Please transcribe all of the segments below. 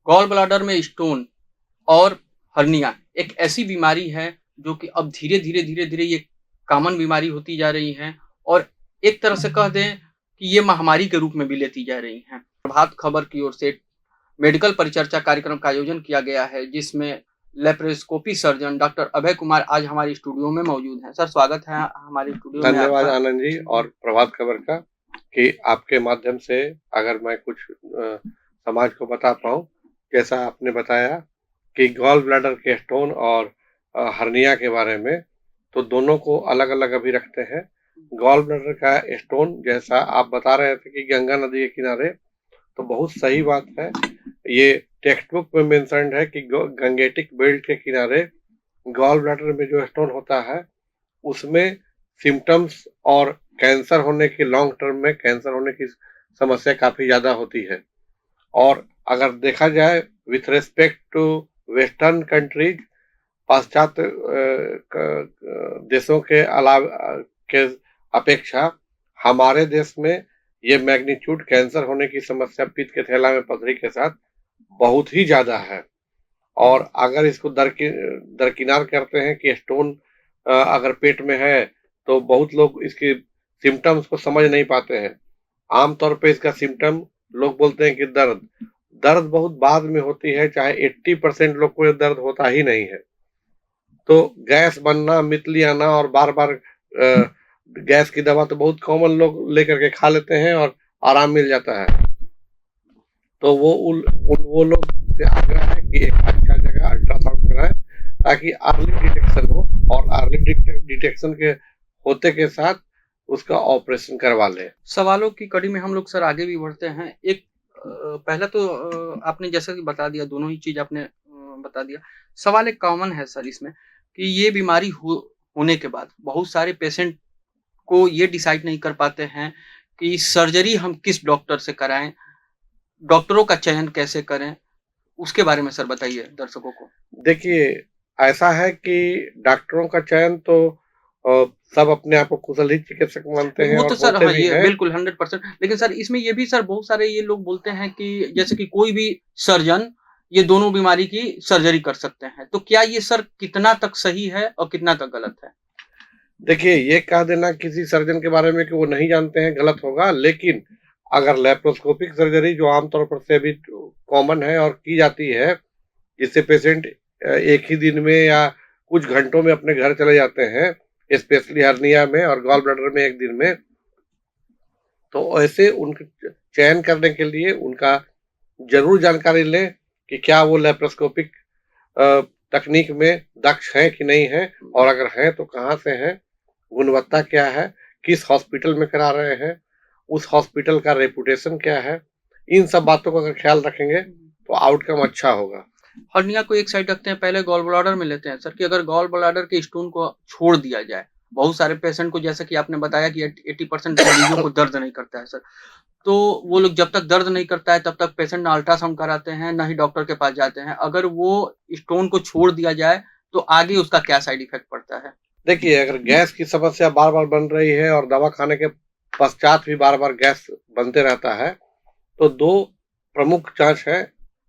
Gall bladder में stone और hernia एक ऐसी बीमारी है जो कि अब धीरे-धीरे ये कॉमन बीमारी होती जा रही है और एक तरह से कह दें कि ये महामारी के रूप में भी लेती जा रही हैं। प्रभात खबर की ओर से मेडिकल परिचर्चा कार्यक्रम का आयोजन किया गया है जिसमें laparoscopy surgeon doctor Abhay Kumar आज हमारे स्टूडियो में मौजूद हैं। सर स्वागत है हमारे स्टूडियो में धन्यवाद आपका। आनंद जी और प्रभात खबर का कि आपके माध्यम से अगर मैं कुछ समाज को बता पाऊँ, जैसा आपने बताया कि गॉल ब्लैडर के स्टोन और हर्निया के बारे में, तो दोनों को अलग-अलग अभी रखते हैं। गॉल ब्लैडर का स्टोन जैसा आप बता रहे थे कि गंगा नदी के किनारे, तो बहुत सही बात है। ये टेक्स्ट बुक में मेंशन्ड है कि गंगेटिक बेल्ट के किनारे गॉल ब्लैडर में जो स्टोन होता है उसमें सिम्टम्स और कैंसर होने की लॉन्ग टर्म में कैंसर होने की समस्या काफी ज्यादा होती है। और अगर देखा जाए with respect to western countries, पाश्चात्य देशों के अलावा के अपेक्षा हमारे देश में ये मैग्नीट्यूड कैंसर होने की समस्या पित्त के थैला में पथरी के साथ बहुत ही ज्यादा है। और अगर इसको दरकिनार करते हैं कि स्टोन अगर पेट में है तो बहुत लोग इसके सिम्टम्स को समझ नहीं पाते हैं। आमतौर पे इसका सिम्टम लोग बोलते हैं कि दर्द बहुत बाद में होती है, चाहे 80% लोग को ये दर्द होता ही नहीं है। तो गैस बनना, मितली आना और बार बार गैस की दवा तो बहुत कॉमन लोग लेकर के खा लेते हैं और आराम मिल जाता है। तो वो लोग से आग्रह है कि एक अच्छा जगह अल्ट्रासाउंड कराएं ताकि अर्ली डिटेक्शन हो और अर्ली डिटेक्शन के होते के साथ उसका ऑपरेशन करवा ले। सवालों की कड़ी में हम लोग सर आगे भी बढ़ते हैं। एक पहला तो आपने जैसा कि बता दिया, दोनों ही चीज आपने बता दिया। सवाल एक कॉमन है सर इसमें कि ये बीमारी होने के बाद बहुत सारे पेशेंट को ये डिसाइड नहीं कर पाते हैं कि सर्जरी हम किस डॉक्टर से कराएं, डॉक्टरों का चयन कैसे करें, उसके बारे में सर बताइए दर्शकों को। देखिए, ऐसा है कि डॉक्टरों का चयन तो सब अपने आप को कुशल ही चिकित्सक मानते हैं वो और तो सर होते हाँ, भी ये हैं। बिल्कुल 100%। लेकिन सर इसमें ये भी सर बहुत सारे ये लोग बोलते हैं कि जैसे कि कोई भी सर्जन ये दोनों बीमारी की सर्जरी कर सकते हैं, तो क्या ये सर कितना तक सही है और कितना तक गलत है? देखिए, ये कह देना किसी सर्जन के बारे में कि वो नहीं जानते हैं गलत होगा, लेकिन अगर लेप्रोस्कोपिक सर्जरी जो आमतौर पर से अभी कॉमन है और की जाती है, जिससे पेशेंट एक ही दिन में या कुछ घंटों में अपने घर चले जाते हैं, स्पेशली हर्निया में और गॉल ब्लैडर में एक दिन में, तो ऐसे उनके चयन करने के लिए उनका जरूर जानकारी लें कि क्या वो लेप्रोस्कोपिक तकनीक में दक्ष है कि नहीं है, और अगर हैं तो कहाँ से हैं, गुणवत्ता क्या है, किस हॉस्पिटल में करा रहे हैं, उस हॉस्पिटल का रेपुटेशन क्या है। इन सब बातों का अगर ख्याल रखेंगे तो आउटकम अच्छा होगा। हर्निया को एक साइड रखते हैं, पहले गॉल ब्लैडर में लेते हैं सर कि अगर गॉल ब्लैडर के स्टोन को छोड़ दिया जाए, बहुत सारे पेशेंट को जैसे कि आपने बताया कि 80% मरीजों को दर्द नहीं करता है सर, तो वो लोग जब तक दर्द नहीं करता है तब तक पेशेंट ना अल्ट्रासाउंड कराते हैं ना ही डॉक्टर के पास जाते हैं। अगर वो स्टोन को छोड़ दिया जाए तो आगे उसका क्या साइड इफेक्ट पड़ता है? देखिए, अगर गैस की समस्या बार बार बन रही है और दवा खाने के पश्चात भी बार बार गैस बनते रहता है, तो दो प्रमुख जांच है,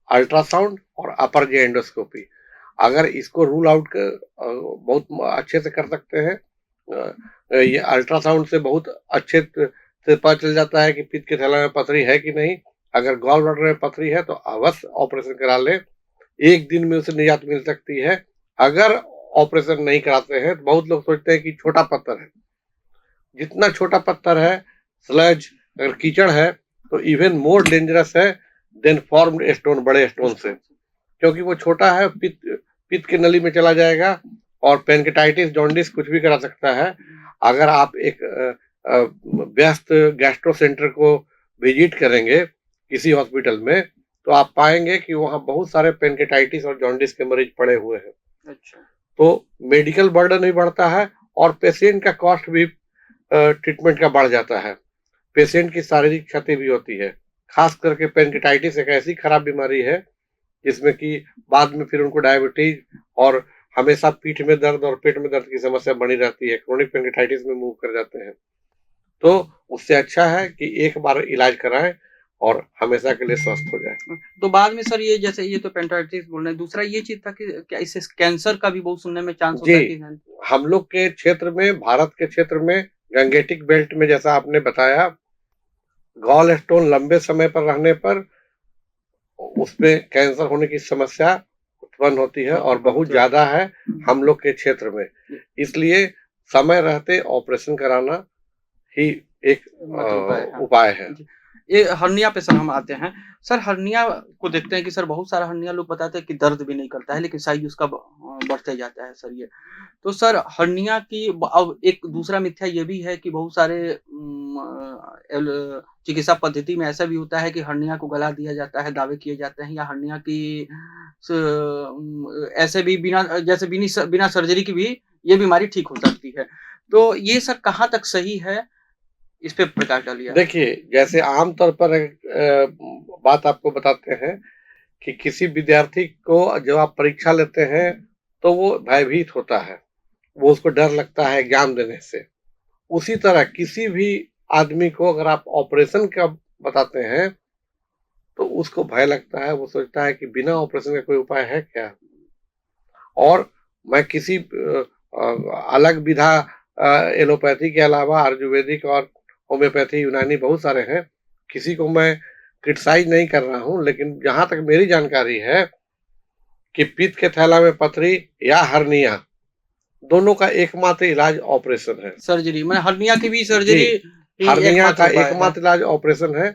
अल्ट्रासाउंड और अपर जी एंडोस्कोपी। अगर इसको रूल आउट कर बहुत अच्छे से कर सकते हैं, ये अल्ट्रासाउंड से बहुत अच्छे से पता चल जाता है कि पित्त के थैला में पथरी है कि नहीं। अगर गॉल ब्लैडर में पथरी है तो अवश्य ऑपरेशन करा ले, एक दिन में उसे निजात मिल सकती है। अगर ऑपरेशन नहीं कराते हैं तो बहुत लोग सोचते हैं कि छोटा पत्थर है, जितना छोटा पत्थर है, स्लज अगर कीचड़ है तो इवन मोर डेंजरस है देन फॉर्म्ड स्टोन, बड़े स्टोन से, क्योंकि वो छोटा है, पित्त की नली में चला जाएगा और पेनकेटाइटिस, जॉन्डिस कुछ भी करा सकता है। अगर आप एक व्यस्त गैस्ट्रो सेंटर को विजिट करेंगे किसी हॉस्पिटल में, तो आप पाएंगे कि वहाँ बहुत सारे पेनकेटाइटिस और जॉन्डिस के मरीज पड़े हुए हैं। अच्छा। तो मेडिकल बर्डन भी बढ़ता है और पेशेंट का कॉस्ट भी ट्रीटमेंट का बढ़ जाता है। पेशेंट की शारीरिक क्षति भी होती है। खास करके पेनकेटाइटिस एक ऐसी खराब बीमारी है जिसमें कि बाद में फिर उनको डायबिटीज और हमेशा पीठ में दर्द और पेट में दर्द की समस्या बनी रहती है, क्रोनिक पेनकेटाइटिस में मूव कर जाते हैं। तो उससे अच्छा है कि एक बार इलाज कराएं और हमेशा के लिए स्वस्थ हो जाए। तो बाद में सर ये जैसे ये तो पेंटाइटिस बोल रहे हैं, दूसरा ये चीज़ था कि क्या इससे कैंसर का भी बहुत सुनने में चांस होता है जी, कि हम लोग के क्षेत्र में, भारत के क्षेत्र में, गंगेटिक बेल्ट में जैसा आपने बताया, गॉल स्टोन लंबे समय पर रहने पर उसमें कैंसर होने की समस्या उत्पन्न होती है और बहुत ज़्यादा है हम लोग के क्षेत्र में। इसलिए समय रहते ऑपरेशन कराना ही एक उपाय है। ये हर्निया पे सर हम आते हैं। सर हर्निया को देखते हैं कि सर बहुत सारा हर्निया लोग बताते हैं कि दर्द भी नहीं करता है, लेकिन साइज़ उसका बढ़ते जाता है सर ये। तो सर हर्निया की अब एक दूसरा मिथ्या ये भी है कि बहुत सारे चिकित्सा पद्धति में ऐसा भी होता है कि हर्निया को गला दिया जाता है, दावे किए जाते हैं या हर्निया की ऐसे भी बिना सर्जरी की भी ये बीमारी ठीक हो सकती है। तो ये सर कहाँ तक सही है? इस पे प्रकाश डालिए। देखिए, जैसे आम तौर पर बात आपको बताते हैं कि किसी विद्यार्थी को जब आप परीक्षा लेते हैं, तो वो भयभीत होता है। वो उसको डर लगता है एग्ज़ाम देने से। उसी तरह किसी भी आदमी को अगर आप ऑपरेशन का बताते हैं, तो उसको भय लगता है, वो सोचता है कि बिना ऑपरेशन का कोई उपाय है क्या? और मैं किसी अलग विधा एलोपैथी के अलावा आयुर्वेदिक और होम्योपैथी, यूनानी बहुत सारे हैं। किसी को मैं क्रिटिसाइज़ नहीं कर रहा हूँ, लेकिन जहाँ तक मेरी जानकारी है कि पित्त के थैला में पथरी या हर्निया, दोनों का एकमात्र इलाज ऑपरेशन है। सर्जरी मतलब हर्निया की भी सर्जरी हर्निया का एकमात्र इलाज ऑपरेशन है।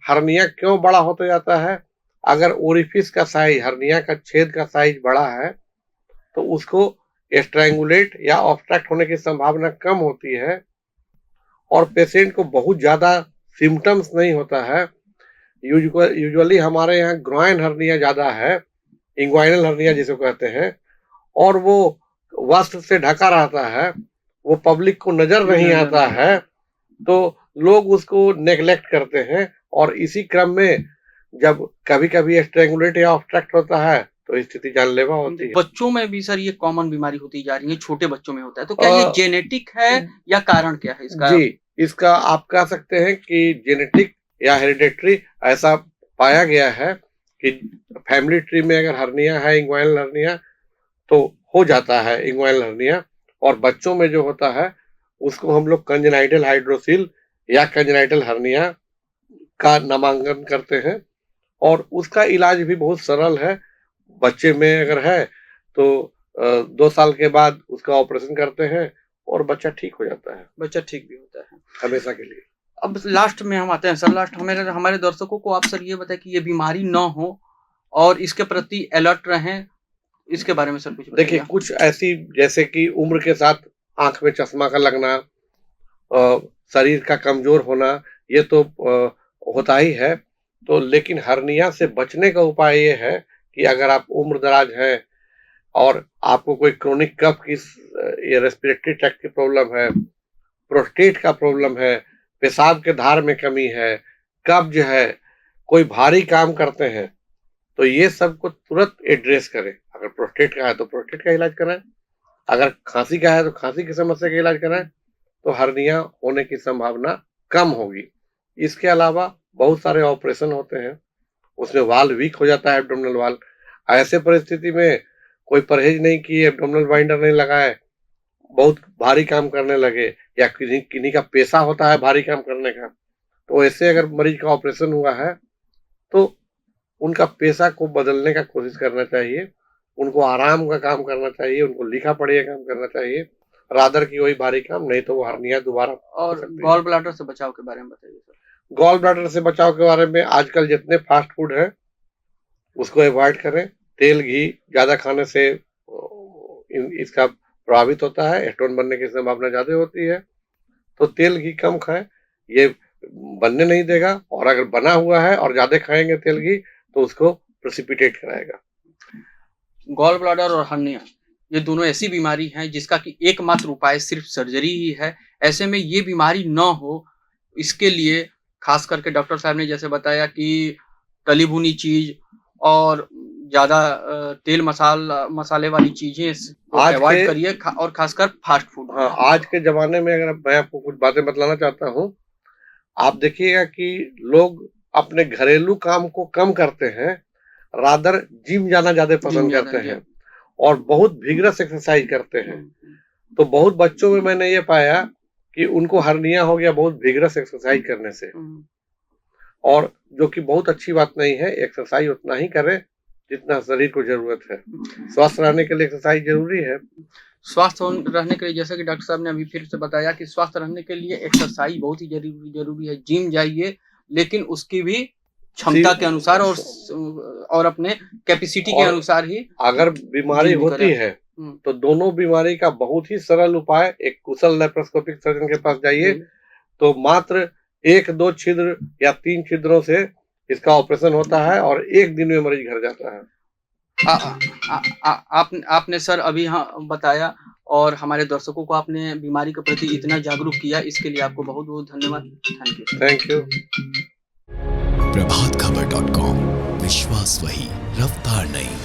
हर्निया क्यों बड़ा होता जाता है? अगर ओरिफिस का साइज, हर्निया का छेद का साइज बड़ा है, तो उसको स्ट्रैंगुलेट या ऑब्स्ट्रक्ट होने की संभावना कम होती है और पेशेंट को बहुत ज़्यादा सिम्पटम्स नहीं होता है। यूजुअली हमारे यहाँ ग्रॉइन हर्निया ज़्यादा है, इंग्वाइनल हर्निया जिसे कहते हैं, और वो वस्त्र से ढका रहता है, वो पब्लिक को नज़र नहीं आता है, तो लोग उसको नेग्लेक्ट करते हैं और इसी क्रम में जब कभी-कभी स्ट्रैंगुलेट या ऑब्स्ट्रक्ट होता है, तो स्थिति जानलेवा होती है। बच्चों में भी सर ये कॉमन बीमारी होती जा रही है, छोटे बच्चों में होता है, तो क्या ये जेनेटिक है या कारण क्या है इसका? जी, इसका आप कह सकते हैं कि जेनेटिक या हेरिडिटरी ऐसा पाया गया है कि फैमिली ट्री में अगर हर्निया है, इंग्वाइनल हर्निया, तो हो जाता है इंग्वाइनल हर्निया, और बच्चों में जो होता है उसको हम लोग कंजेनाइटल हाइड्रोसिल या कंजेनाइटल हर्निया का नामांकन करते हैं और उसका इलाज भी बहुत सरल है। बच्चे में अगर है तो 2 साल के बाद उसका ऑपरेशन करते हैं और बच्चा ठीक हो जाता है। बच्चा ठीक भी होता है हमेशा के लिए। अब लास्ट में हम आते हैं सर, लास्ट हमारे दर्शकों को आप सर ये बताएं कि ये बीमारी ना हो और इसके प्रति अलर्ट रहें, इसके बारे में सर कुछ बताइए। देखिए, कुछ ऐसी जैसे कि उम्र के साथ आँख में चश्मा का लगना, शरीर का कमज़ोर होना, ये तो होता ही है। तो लेकिन हर्निया से बचने का उपाय ये है कि अगर आप उम्र-दराज हैं और आपको कोई क्रोनिक कफ की या रेस्पिरेटरी ट्रैक्ट की प्रॉब्लम है, प्रोस्टेट का प्रॉब्लम है, पेशाब के धार में कमी है, कब्ज़ है, कोई भारी काम करते हैं, तो ये सब को तुरंत एड्रेस करें। अगर प्रोस्टेट का है तो प्रोस्टेट का इलाज कराएँ, अगर खाँसी का है तो खाँसी की समस्या का इलाज कराएँ, तो हर्निया होने की संभावना कम होगी। इसके अलावा बहुत सारे ऑपरेशन होते हैं, उसमें वाल्व वीक हो जाता है, एब्डोमिनल वाल्व। ऐसे परिस्थिति में कोई परहेज नहीं किए, एब्डोमिनल बाइंडर नहीं लगाए, बहुत भारी काम करने लगे या किन्हीं का पेशा होता है भारी काम करने का, तो ऐसे अगर मरीज का ऑपरेशन हुआ है, तो उनका पेशा को बदलने का कोशिश करना चाहिए, उनको आराम का काम करना चाहिए, उनको लिखा-पढ़ी का काम करना चाहिए, रादर की वही भारी काम, नहीं तो वो हर्निया दोबारा हो और सकती है। गॉल ब्लैडर से बचाव के बारे में बताइए सर। गॉल ब्लैडर से बचाव के बारे में आजकल जितने फास्ट फूड हैं, उसको अवॉइड करें। तेल, घी ज़्यादा खाने से इसका प्रभावित होता है, स्टोन बनने की संभावना ज़्यादा होती है, तो तेल, घी कम खाएँ, ये बनने नहीं देगा, और अगर बना हुआ है और ज़्यादा खाएँगे तेल, घी, तो उसको प्रेसिपिटेट कराएगा। गॉल ब्लैडर और हर्निया ये दोनों ऐसी बीमारी हैं जिसका कि एकमात्र उपाय सिर्फ सर्जरी ही है। ऐसे में ये बीमारी ना हो, इसके लिए खास करके डॉक्टर साहब ने जैसे बताया कि तली भुनी चीज़ और ज़्यादा तेल मसाले वाली चीज़ें को अवॉइड करिए और खासकर फास्ट फूड। हाँ, आज के ज़माने में अगर मैं आपको कुछ बातें बतलाना चाहता हूँ, आप देखिएगा कि लोग अपने घरेलू काम को कम करते हैं, रादर जिम जाना ज्यादा पसंद करते हैं और बहुत विगरस एक्सरसाइज करते हैं। तो बहुत बच्चों में मैंने ये पाया कि उनको हर्निया हो गया बहुत विगरस एक्सरसाइज करने से, और जो कि बहुत अच्छी बात नहीं है। एक्सरसाइज उतना ही करें जितना शरीर को जरूरत है। स्वस्थ रहने के लिए एक्सरसाइज जरूरी है। स्वस्थ रहने के लिए, जैसा कि डॉक्टर साहब ने अभी फिर से बताया कि स्वस्थ रहने के लिए एक्सरसाइज बहुत ही जरूरी है। जिम जाइए, लेकिन उसकी भी क्षमता के अनुसार और अपने कैपेसिटी के अनुसार ही। अगर बीमारी होती है तो दोनों बीमारी का बहुत ही सरल उपाय, एक कुशल लैप्रोस्कोपिक सर्जन के पास जाइए, तो मात्र 1-2 छिद्र या 3 छिद्रों से इसका ऑपरेशन होता है और 1 दिन में मरीज घर जाता है। आपने सर अभी बताया और हमारे दर्शकों को आपने बीमारी के प्रति इतना जागरूक किया, इसके लिए आपको बहुत बहुत धन्यवाद। Thank you. प्रभातखबर.com, विश्वास वही, रफ्तार नहीं।